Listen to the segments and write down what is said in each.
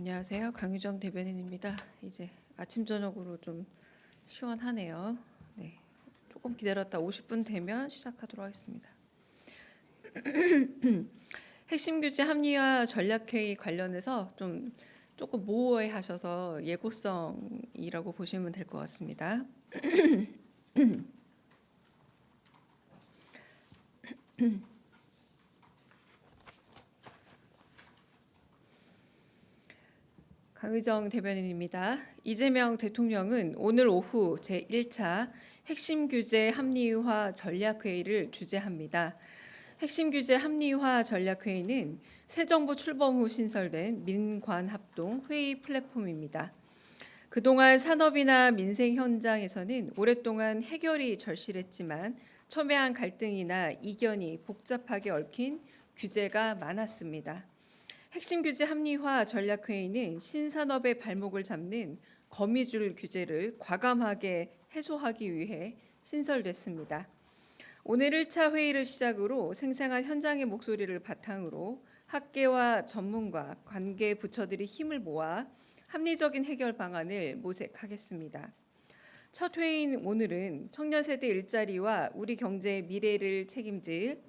안녕하세요. 강유정 대변인입니다. 이제 아침 저녁으로 좀 시원하네요. 네, 조금 기다렸다 50분 되면 시작하도록 하겠습니다. 핵심 규제 합리화 전략회의 관련해서 조금 모호해하셔서 예고성이라고 보시면 될 것 같습니다. 강의정 대변인입니다. 이재명 대통령은 오늘 오후 제1차 핵심 규제 합리화 전략회의를 주재합니다. 핵심 규제 합리화 전략회의는 새 정부 출범 후 신설된 민관합동 회의 플랫폼입니다. 그동안 산업이나 민생 현장에서는 오랫동안 해결이 절실했지만 첨예한 갈등이나 이견이 복잡하게 얽힌 규제가 많았습니다. 핵심 규제 합리화 전략회의는 신산업의 발목을 잡는 거미줄 규제를 과감하게 해소하기 위해 신설됐습니다. 오늘 1차 회의를 시작으로 생생한 현장의 목소리를 바탕으로 학계와 전문가, 관계 부처들이 힘을 모아 합리적인 해결 방안을 모색하겠습니다. 첫 회의인 오늘은 청년 세대 일자리와 우리 경제의 미래를 책임질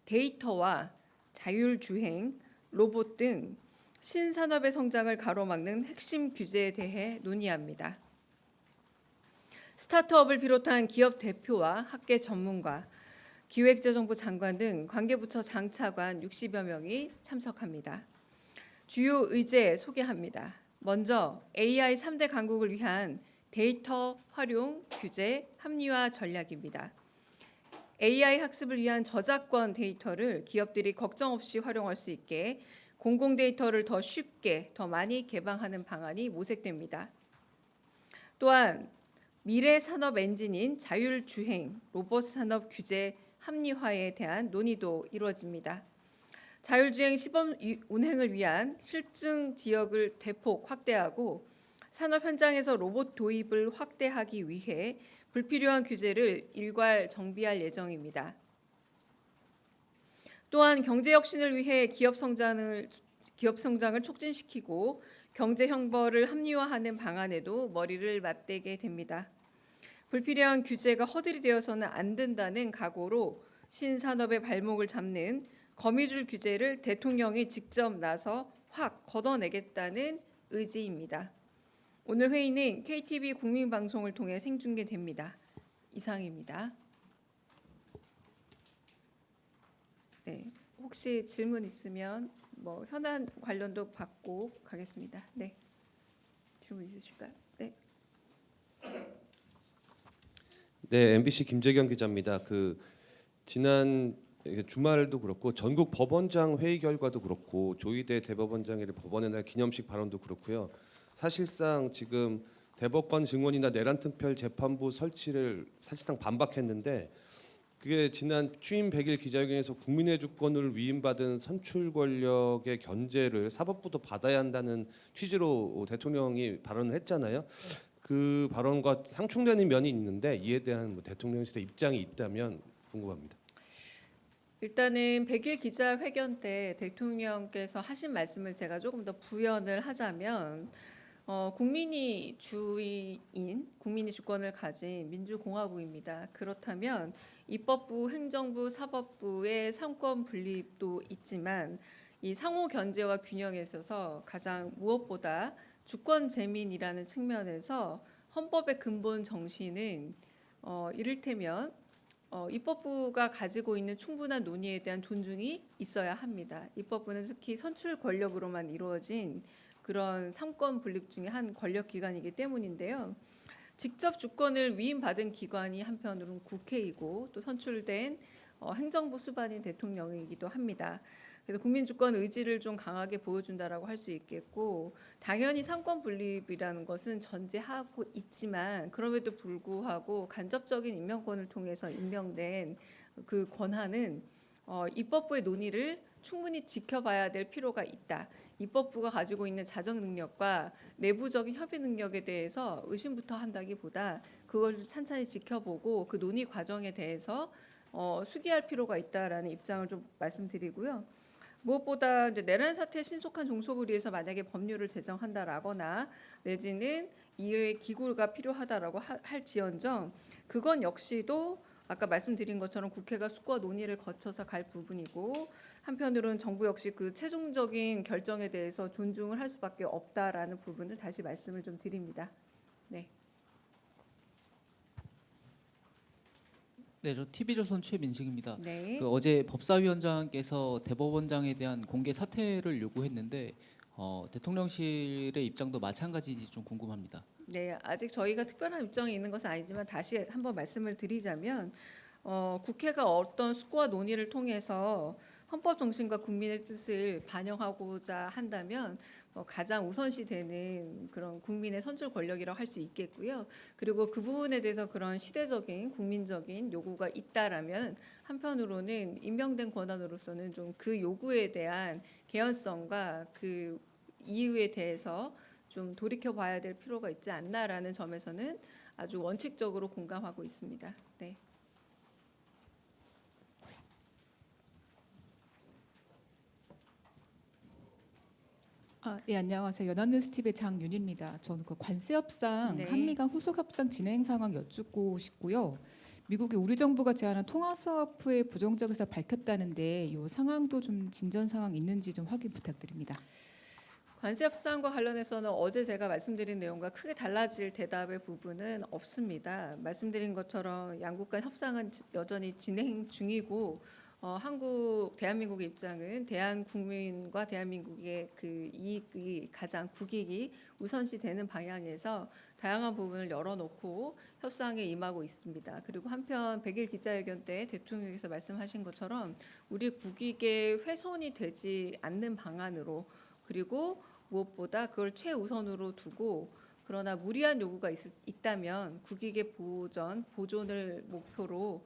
데이터와 자율주행, 로봇 등 신산업의 성장을 가로막는 핵심 규제에 대해 논의합니다. 스타트업을 비롯한 기업 대표와 학계 전문가, 기획재정부 장관 등 관계부처 장차관 60여 명이 참석합니다. 주요 의제 소개합니다. 먼저 AI 3대 강국을 위한 데이터 활용 규제 합리화 전략입니다. AI 학습을 위한 저작권 데이터를 기업들이 걱정 없이 활용할 수 있게 공공 데이터를 더 쉽게, 더 많이 개방하는 방안이 모색됩니다. 또한 미래 산업 엔진인 자율주행, 로봇 산업 규제 합리화에 대한 논의도 이루어집니다. 자율주행 시범 운행을 위한 실증 지역을 대폭 확대하고 산업 현장에서 로봇 도입을 확대하기 위해 불필요한 규제를 일괄 정비할 예정입니다. 또한 경제 혁신을 위해 기업 성장을 촉진시키고 경제 형벌을 합리화하는 방안에도 머리를 맞대게 됩니다. 불필요한 규제가 허들이 되어서는 안 된다는 각오로 신산업의 발목을 잡는 거미줄 규제를 대통령이 직접 나서 확 걷어내겠다는 의지입니다. 오늘 회의는 KTV 국민방송을 통해 생중계됩니다. 이상입니다. 네, 혹시 질문 있으면 현안 관련도 받고 가겠습니다. 네, 질문 있으실까요? 네. 네, MBC 김재경 기자입니다. 지난 주말도 그렇고 전국 법원장 회의 결과도 그렇고 조희대 대법원장의 법원의 날 기념식 발언도 그렇고요. 사실상 지금 대법관 증원이나 내란 특별 재판부 설치를 사실상 반박했는데 그게 지난 취임 100일 기자회견에서 국민의 주권을 위임받은 선출 권력의 견제를 사법부도 받아야 한다는 취지로 대통령이 발언을 했잖아요. 그 발언과 상충되는 면이 있는데 이에 대한 대통령실의 입장이 있다면 궁금합니다. 일단은 100일 기자회견 때 대통령께서 하신 말씀을 제가 조금 더 부연을 하자면 국민이 주인, 국민이 주권을 가진 민주공화국입니다. 그렇다면 입법부, 행정부, 사법부의 상권 분립도 있지만 이 상호 견제와 균형에 있어서 가장 무엇보다 주권 재민이라는 측면에서 헌법의 근본 정신은 이를테면 입법부가 가지고 있는 충분한 논의에 대한 존중이 있어야 합니다. 입법부는 특히 선출 권력으로만 이루어진 그런 상권 분립 중에 한 권력 기관이기 때문인데요. 직접 주권을 위임받은 기관이 한편으로는 국회이고 또 선출된 행정부 수반인 대통령이기도 합니다. 그래서 국민 주권 의지를 좀 강하게 보여준다라고 할 수 있겠고 당연히 상권 분립이라는 것은 전제하고 있지만 그럼에도 불구하고 간접적인 임명권을 통해서 임명된 그 권한은 입법부의 논의를 충분히 지켜봐야 될 필요가 있다. 입법부가 가지고 있는 자정 능력과 내부적인 협의 능력에 대해서 의심부터 한다기보다 그걸 찬찬히 지켜보고 그 논의 과정에 대해서 수기할 필요가 있다라는 입장을 좀 말씀드리고요. 무엇보다 이제 내란 사태의 신속한 종속을 위해서 만약에 법률을 제정한다라거나 내지는 이외의 기구가 필요하다라고 할지언정 그건 역시도 아까 말씀드린 것처럼 국회가 숙고와 논의를 거쳐서 갈 부분이고 한편으로는 정부 역시 그 최종적인 결정에 대해서 존중을 할 수밖에 없다라는 부분을 다시 말씀을 좀 드립니다. 네. 네, 저 TV조선 최민식입니다. 네. 어제 법사위원장께서 대법원장에 대한 공개 사퇴를 요구했는데 대통령실의 입장도 마찬가지인지 좀 궁금합니다. 네, 아직 저희가 특별한 입장이 있는 것은 아니지만 다시 한번 말씀을 드리자면 국회가 어떤 숙고와 논의를 통해서 헌법 정신과 국민의 뜻을 반영하고자 한다면 가장 우선시되는 그런 국민의 선출 권력이라고 할 수 있겠고요. 그리고 그 부분에 대해서 그런 시대적인 국민적인 요구가 있다라면 한편으로는 임명된 권한으로서는 좀 그 요구에 대한 개연성과 그 이유에 대해서 좀 돌이켜 봐야 될 필요가 있지 않나라는 점에서는 아주 원칙적으로 공감하고 있습니다. 네. 네, 안녕하세요. 연합뉴스TV의 장윤입니다. 저는 그 관세 협상, 네. 한미 간 후속 협상 진행 상황 여쭙고 싶고요. 미국이 우리 정부가 제안한 통화 사업 후에 부정적 의사 밝혔다는데 이 상황도 좀 진전 상황 있는지 좀 확인 부탁드립니다. 관세 협상과 관련해서는 어제 제가 말씀드린 내용과 크게 달라질 대답의 부분은 없습니다. 말씀드린 것처럼 양국 간 협상은 여전히 진행 중이고 대한민국의 입장은 대한국민과 대한민국의 그 이익이 가장 국익이 우선시 되는 방향에서 다양한 부분을 열어놓고 협상에 임하고 있습니다. 그리고 한편 100일 기자회견 때 대통령께서 말씀하신 것처럼 우리 국익에 훼손이 되지 않는 방안으로 그리고 무엇보다 그걸 최우선으로 두고 그러나 무리한 요구가 있다면 국익의 보존을 목표로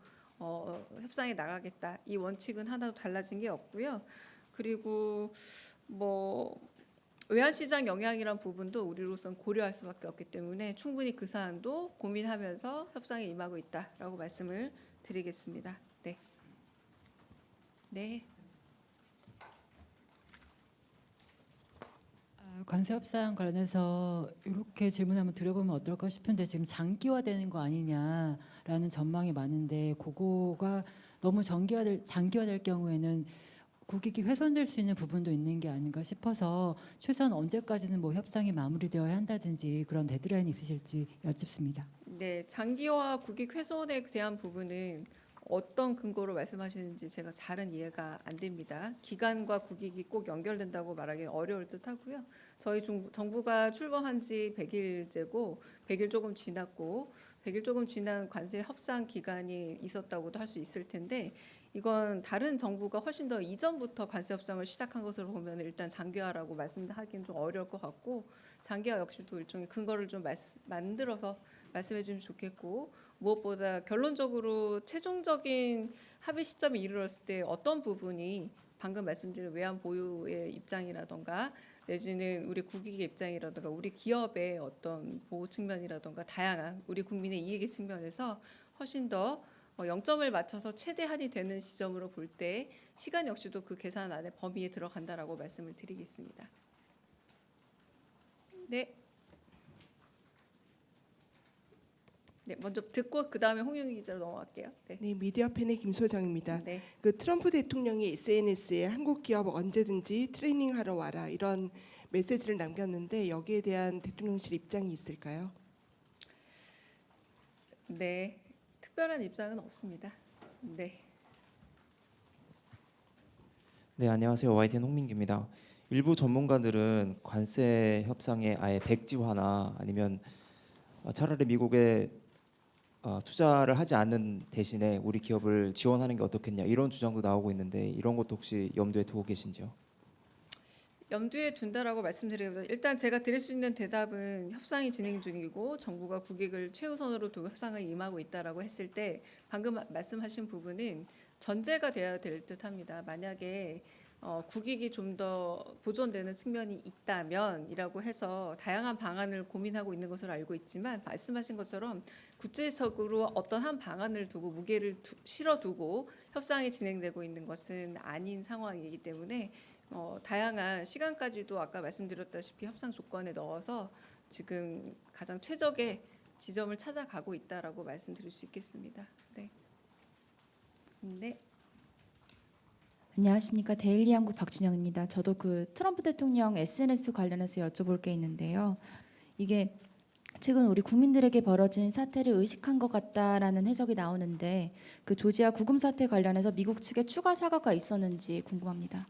협상에 나가겠다. 이 원칙은 하나도 달라진 게 없고요. 그리고 외환시장 영향이란 부분도 우리로선 고려할 수밖에 없기 때문에 충분히 그 사안도 고민하면서 협상에 임하고 있다라고 말씀을 드리겠습니다. 네. 네. 관세 협상 관련해서 이렇게 질문 한번 드려보면 어떨까 싶은데 지금 장기화되는 거 아니냐라는 전망이 많은데 그거가 너무 장기화될 경우에는 국익이 훼손될 수 있는 부분도 있는 게 아닌가 싶어서 최소한 언제까지는 뭐 협상이 마무리되어야 한다든지 그런 데드라인이 있으실지 여쭙습니다. 네, 장기화 국익 훼손에 대한 부분은 어떤 근거로 말씀하시는지 제가 잘은 이해가 안 됩니다. 기간과 국익이 꼭 연결된다고 말하기 어려울 듯하고요. 저희 정부가 출범한 지 100일째고 100일 조금 지났고 100일 조금 지난 관세 협상 기간이 있었다고도 할 수 있을 텐데 이건 다른 정부가 훨씬 더 이전부터 관세 협상을 시작한 것으로 보면 일단 장기화라고 말씀하기는 좀 어려울 것 같고 장기화 역시도 일종의 근거를 좀 만들어서 말씀해 주시면 좋겠고 무엇보다 결론적으로 최종적인 합의 시점에 이르렀을 때 어떤 부분이 방금 말씀드린 외환 보유의 입장이라던가 내지는 우리 국익의 입장이라던가 우리 기업의 어떤 보호 측면이라던가 다양한 우리 국민의 이익의 측면에서 훨씬 더 0점을 맞춰서 최대한이 되는 시점으로 볼 때 시간 역시도 그 계산 안에 범위에 들어간다라고 말씀을 드리겠습니다. 네. 네, 먼저 듣고 그 다음에 홍윤희 기자로 넘어갈게요. 네. 네, 미디어팬의 김소정입니다. 네. 그 트럼프 대통령이 SNS에 한국 기업 언제든지 트레이닝하러 와라 이런 메시지를 남겼는데 여기에 대한 대통령실 입장이 있을까요? 네, 특별한 입장은 없습니다. 네. 네, 안녕하세요. YTN 홍민기입니다. 일부 전문가들은 관세 협상에 아예 백지화나 아니면 차라리 미국에 투자를 하지 않는 대신에 우리 기업을 지원하는 게 어떻겠냐 이런 주장도 나오고 있는데 이런 것도 혹시 염두에 두고 계신지요? 염두에 둔다라고 말씀드리면 일단 제가 드릴 수 있는 대답은 협상이 진행 중이고 정부가 국익을 최우선으로 두고 협상에 임하고 있다라고 했을 때 방금 말씀하신 부분은 전제가 되어야 될 듯합니다. 만약에 국익이 좀 더 보존되는 측면이 있다면이라고 해서 다양한 방안을 고민하고 있는 것으로 알고 있지만 말씀하신 것처럼 구체적으로 어떤 한 방안을 두고 무게를 실어두고 협상이 진행되고 있는 것은 아닌 상황이기 때문에 다양한 시간까지도 아까 말씀드렸다시피 협상 조건에 넣어서 지금 가장 최적의 지점을 찾아가고 있다라고 말씀드릴 수 있겠습니다. 네. 네. 안녕하십니까. 데일리 한국 박준영입니다. 저도 그 트럼프 대통령 SNS 관련해서 여쭤볼 게 있는데요. 이게 최근 우리 국민들에게 벌어진 사태를 의식한 것 같다라는 해석이 나오는데 그 조지아 구금 사태 관련해서 미국 측에 추가 사과가 있었는지 궁금합니다.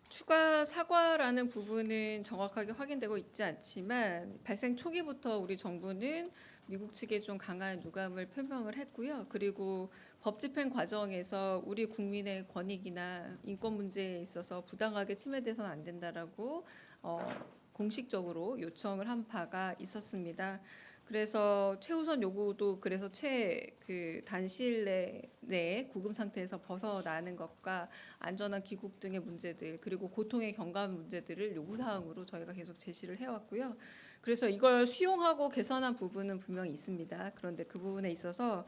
추가 사과라는 부분은 정확하게 확인되고 있지 않지만 발생 초기부터 우리 정부는 미국 측에 좀 강한 유감을 표명을 했고요. 그리고 법 집행 과정에서 우리 국민의 권익이나 인권 문제에 있어서 부당하게 침해돼서는 안 된다라고 공식적으로 요청을 한 바가 있었습니다. 그래서 최우선 요구도 그래서 단시일 내에 구금 상태에서 벗어나는 것과 안전한 귀국 등의 문제들 그리고 고통의 경감 문제들을 요구 사항으로 저희가 계속 제시를 해왔고요. 그래서 이걸 수용하고 개선한 부분은 분명히 있습니다. 그런데 그 부분에 있어서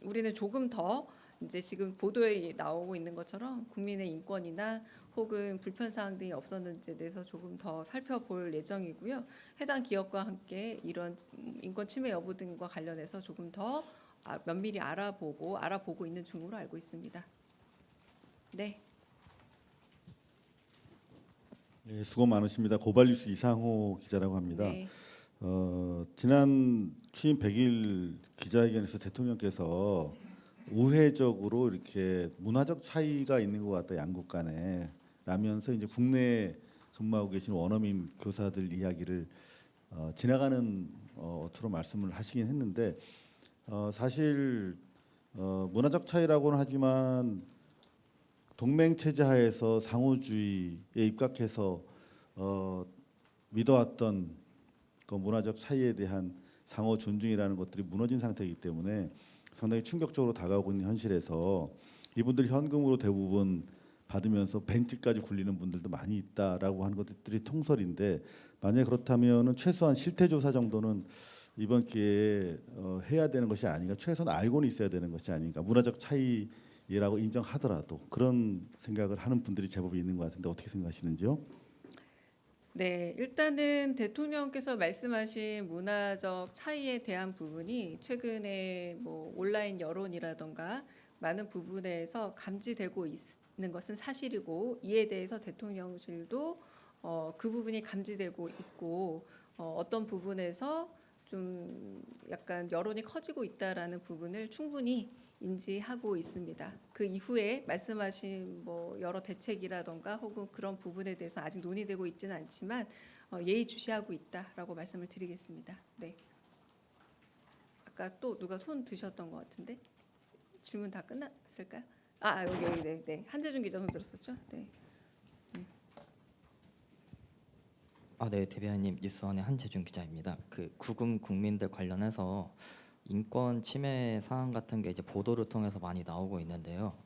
우리는 조금 더 이제 지금 보도에 나오고 있는 것처럼 국민의 인권이나 혹은 불편 사항 등이 없었는지에 대해서 조금 더 살펴볼 예정이고요. 해당 기업과 함께 이런 인권 침해 여부 등과 관련해서 조금 더 면밀히 알아보고 있는 중으로 알고 있습니다. 네. 네, 수고 많으십니다. 고발뉴스 이상호 기자라고 합니다. 네. 지난 취임 100일 기자회견에서 대통령께서 우회적으로 이렇게 문화적 차이가 있는 것 같다 양국 간에 라면서 이제 국내에 근무하고 계신 원어민 교사들 이야기를 지나가는 어투로 말씀을 하시긴 했는데 사실 문화적 차이라고는 하지만 동맹 체제 하에서 상호주의에 입각해서 믿어왔던 그 문화적 차이에 대한 상호 존중이라는 것들이 무너진 상태이기 때문에 상당히 충격적으로 다가오고 있는 현실에서 이분들이 현금으로 대부분 받으면서 벤츠까지 굴리는 분들도 많이 있다라고 하는 것들이 통설인데 만약 그렇다면은 최소한 실태 조사 정도는 이번 기회에 해야 되는 것이 아닌가, 최소한 알고는 있어야 되는 것이 아닌가, 문화적 차이라고 인정하더라도 그런 생각을 하는 분들이 제법 있는 것 같은데 어떻게 생각하시는지요? 네, 일단은 대통령께서 말씀하신 문화적 차이에 대한 부분이 최근에 뭐 온라인 여론이라던가 많은 부분에서 감지되고 있는 것은 사실이고 이에 대해서 대통령실도 그 부분이 감지되고 있고 어떤 부분에서 좀 약간 여론이 커지고 있다라는 부분을 충분히 인지하고 있습니다. 그 이후에 말씀하신 뭐 여러 대책이라던가 혹은 그런 부분에 대해서 아직 논의되고 있지는 않지만 예의주시하고 있다라고 말씀을 드리겠습니다. 네. 아까 또 누가 손 드셨던 것 같은데 질문 다 끝났을까요? 여기 네. 한재준 기자 손 들었었죠? 네. 네, 대변인 뉴스원의 한재준 기자입니다. 그 구금 국민들 관련해서 인권 침해 사항 같은 게 이제 보도를 통해서 많이 나오고 있는데요.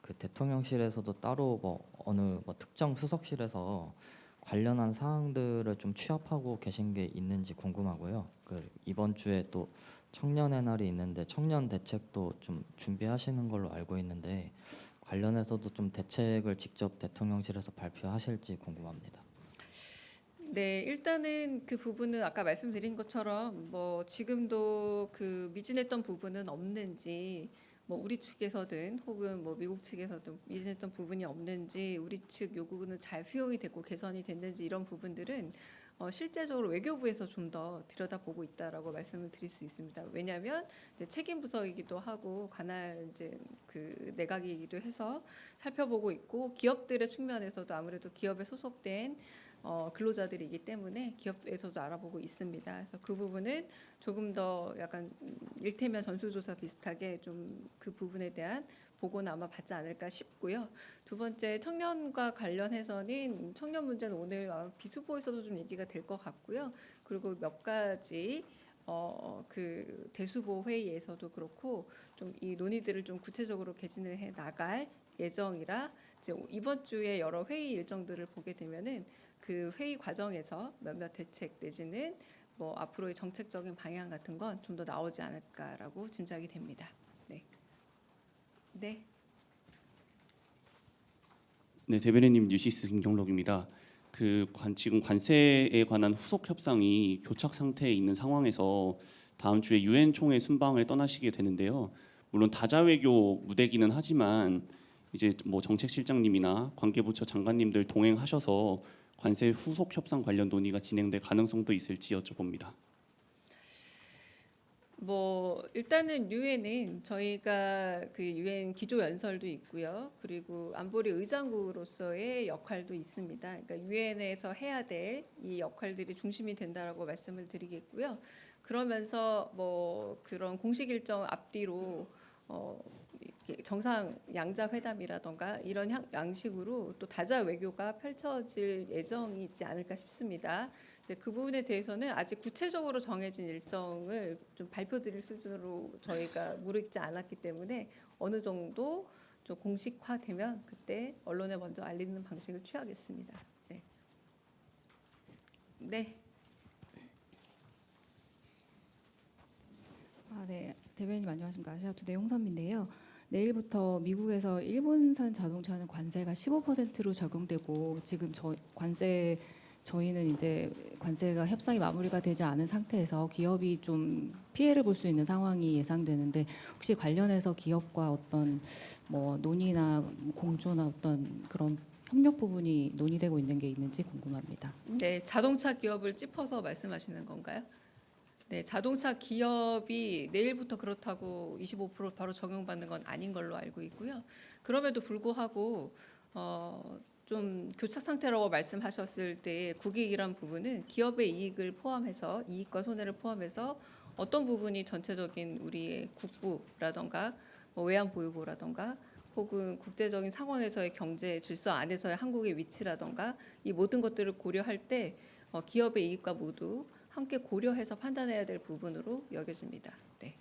그 대통령실에서도 따로 어느 특정 수석실에서 관련한 사항들을 좀 취합하고 계신 게 있는지 궁금하고요. 그 이번 주에 또 청년의 날이 있는데 청년 대책도 좀 준비하시는 걸로 알고 있는데 관련해서도 좀 대책을 직접 대통령실에서 발표하실지 궁금합니다. 네, 일단은 그 부분은 아까 말씀드린 것처럼 뭐 지금도 그 미진했던 부분은 없는지 뭐 우리 측에서든 혹은 뭐 미국 측에서든 미진했던 부분이 없는지 우리 측 요구는 잘 수용이 됐고 개선이 됐는지 이런 부분들은 실제적으로 외교부에서 좀 더 들여다보고 있다라고 말씀을 드릴 수 있습니다. 왜냐하면 이제 책임 부서이기도 하고 관할 이제 그 내각이기도 해서 살펴보고 있고 기업들의 측면에서도 아무래도 기업에 소속된 근로자들이기 때문에 기업에서도 알아보고 있습니다. 그래서 그 부분은 조금 더 약간 일테면 전수조사 비슷하게 좀 그 부분에 대한 보고는 아마 받지 않을까 싶고요. 두 번째 청년과 관련해서는 청년 문제는 오늘 비수보에서도 좀 얘기가 될 것 같고요. 그리고 몇 가지 그 대수보 회의에서도 그렇고 좀 이 논의들을 좀 구체적으로 개진을 해 나갈 예정이라 이제 이번 주에 여러 회의 일정들을 보게 되면은 그 회의 과정에서 몇몇 대책 내지는 뭐 앞으로의 정책적인 방향 같은 건 좀 더 나오지 않을까라고 짐작이 됩니다. 네. 네. 네, 대변인님 뉴시스 김경록입니다. 지금 관세에 관한 후속 협상이 교착 상태에 있는 상황에서 다음 주에 유엔 총회 순방을 떠나시게 되는데요. 물론 다자외교 무대기는 하지만 이제 뭐 정책실장님이나 관계부처 장관님들 동행하셔서 관세 후속 협상 관련 논의가 진행될 가능성도 있을지 여쭤봅니다. 뭐 일단은 유엔은 저희가 그 유엔 기조 연설도 있고요. 그리고 안보리 의장국으로서의 역할도 있습니다. 그러니까 유엔에서 해야 될 이 역할들이 중심이 된다라고 말씀을 드리겠고요. 그러면서 뭐 그런 공식 일정 앞뒤로 이렇게 정상 양자 회담이라던가 이런 양식으로 또 다자 외교가 펼쳐질 예정이 있지 않을까 싶습니다. 이제 그 부분에 대해서는 아직 구체적으로 정해진 일정을 좀 발표드릴 수준으로 저희가 무르익지 않았기 때문에 어느 정도 좀 공식화되면 그때 언론에 먼저 알리는 방식을 취하겠습니다. 네. 네. 네, 대변인님 안녕하십니까. 아시아투데이 홍선미인데요. 내일부터 미국에서 일본산 자동차는 관세가 15%로 적용되고 지금 저희는 이제 관세가 협상이 마무리가 되지 않은 상태에서 기업이 좀 피해를 볼 수 있는 상황이 예상되는데 혹시 관련해서 기업과 어떤 뭐 논의나 공조나 어떤 그런 협력 부분이 논의되고 있는 게 있는지 궁금합니다. 네, 자동차 기업을 짚어서 말씀하시는 건가요? 네, 자동차 기업이 내일부터 그렇다고 25% 바로 적용받는 건 아닌 걸로 알고 있고요. 그럼에도 불구하고 좀 교착 상태라고 말씀하셨을 때 국익이란 부분은 기업의 이익을 포함해서 이익과 손해를 포함해서 어떤 부분이 전체적인 우리의 국부라던가 뭐 외환보유고라던가 혹은 국제적인 상황에서의 경제 질서 안에서의 한국의 위치라던가 이 모든 것들을 고려할 때 기업의 이익과 모두 함께 고려해서 판단해야 될 부분으로 여겨집니다. 네.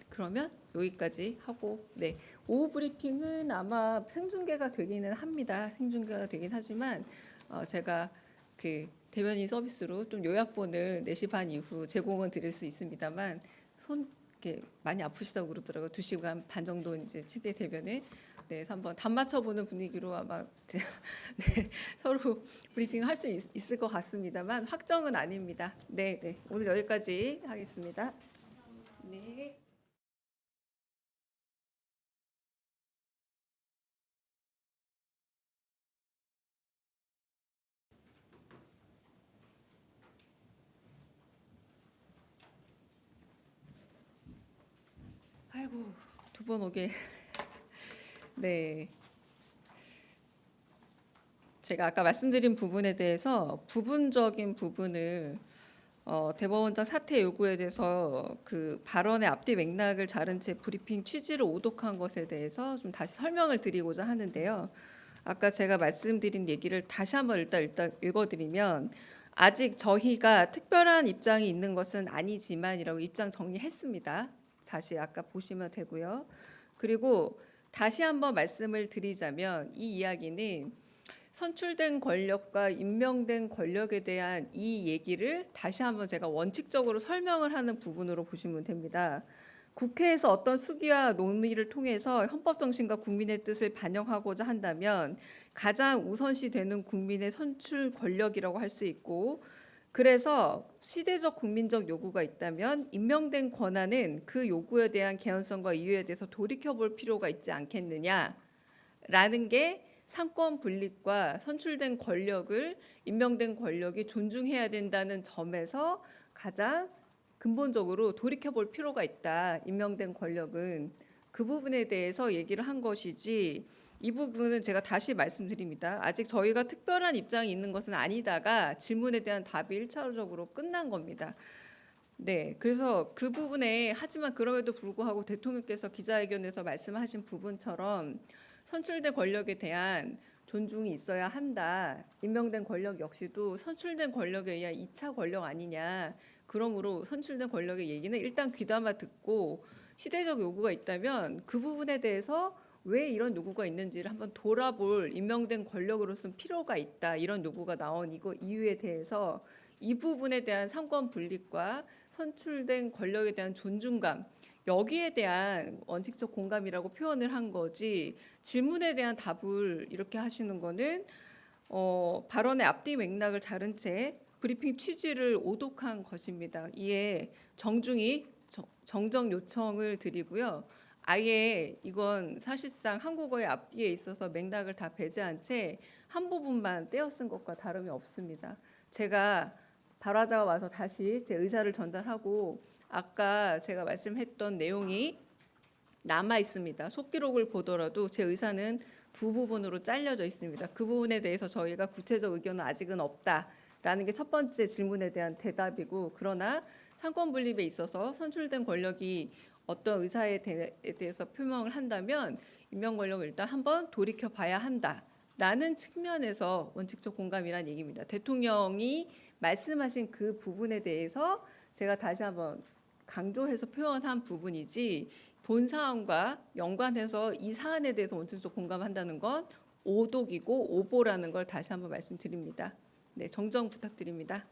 그러면 여기까지 하고 네. 오후 브리핑은 아마 생중계가 되기는 합니다. 생중계가 되긴 하지만 제가 그 대변인 서비스로 좀 요약본을 4시 반 이후 제공은 드릴 수 있습니다만 이렇게 많이 아프시다고 그러더라고요. 2시간 반 정도 이제 치게 되면은 네, 그래서 한번 답 맞춰보는 분위기로 아마 네, 서로 브리핑할 수 있을 것 같습니다만 확정은 아닙니다. 네, 네. 오늘 여기까지 하겠습니다. 네. 아이고, 두 번 오게. 네. 제가 아까 말씀드린 부분에 대해서 부분적인 부분을 대법원장 사퇴 요구에 대해서 그 발언의 앞뒤 맥락을 자른 채 브리핑 취지를 오독한 것에 대해서 좀 다시 설명을 드리고자 하는데요. 아까 제가 말씀드린 얘기를 다시 한번 일단 읽어드리면 아직 저희가 특별한 입장이 있는 것은 아니지만이라고 입장 정리했습니다. 다시 아까 보시면 되고요. 그리고 다시 한번 말씀을 드리자면 이 이야기는 선출된 권력과 임명된 권력에 대한 이 얘기를 다시 한번 제가 원칙적으로 설명을 하는 부분으로 보시면 됩니다. 국회에서 어떤 수기와 논의를 통해서 헌법 정신과 국민의 뜻을 반영하고자 한다면 가장 우선시 되는 국민의 선출 권력이라고 할 수 있고 그래서 시대적 국민적 요구가 있다면 임명된 권한은 그 요구에 대한 개연성과 이유에 대해서 돌이켜볼 필요가 있지 않겠느냐라는 게 상권 분립과 선출된 권력을 임명된 권력이 존중해야 된다는 점에서 가장 근본적으로 돌이켜볼 필요가 있다. 임명된 권력은 그 부분에 대해서 얘기를 한 것이지 이 부분은 제가 다시 말씀드립니다. 아직 저희가 특별한 입장이 있는 것은 아니다가 질문에 대한 답이 1차적으로 끝난 겁니다. 네, 그래서 그 부분에 하지만 그럼에도 불구하고 대통령께서 기자회견에서 말씀하신 부분처럼 선출된 권력에 대한 존중이 있어야 한다. 임명된 권력 역시도 선출된 권력에 의한 2차 권력 아니냐. 그러므로 선출된 권력의 얘기는 일단 귀담아 듣고 시대적 요구가 있다면 그 부분에 대해서 왜 이런 요구가 있는지를 한번 돌아볼 임명된 권력으로서는 필요가 있다. 이런 요구가 나온 이유에 대해서 이 부분에 대한 상권 분립과 선출된 권력에 대한 존중감, 여기에 대한 원칙적 공감이라고 표현을 한 거지, 질문에 대한 답을 이렇게 하시는 거는 발언의 앞뒤 맥락을 자른 채 브리핑 취지를 오독한 것입니다. 이에 정중히 정정 요청을 드리고요. 아예 이건 사실상 한국어의 앞뒤에 있어서 맥락을 다 배제한 채 한 부분만 떼어 쓴 것과 다름이 없습니다. 제가 발화자가 와서 다시 제 의사를 전달하고 아까 제가 말씀했던 내용이 남아 있습니다. 속기록을 보더라도 제 의사는 두 부분으로 잘려져 있습니다. 그 부분에 대해서 저희가 구체적 의견은 아직은 없다라는 게 첫 번째 질문에 대한 대답이고, 그러나 상권 분립에 있어서 선출된 권력이 어떤 의사에 대해서 표명을 한다면 임명 권력을 일단 한번 돌이켜 봐야 한다라는 측면에서 원칙적 공감이란 얘기입니다. 대통령이 말씀하신 그 부분에 대해서 제가 다시 한번 강조해서 표현한 부분이지, 본 사안과 연관해서 이 사안에 대해서 원칙적 공감한다는 건 오독이고 오보라는 걸 다시 한번 말씀드립니다. 네, 정정 부탁드립니다.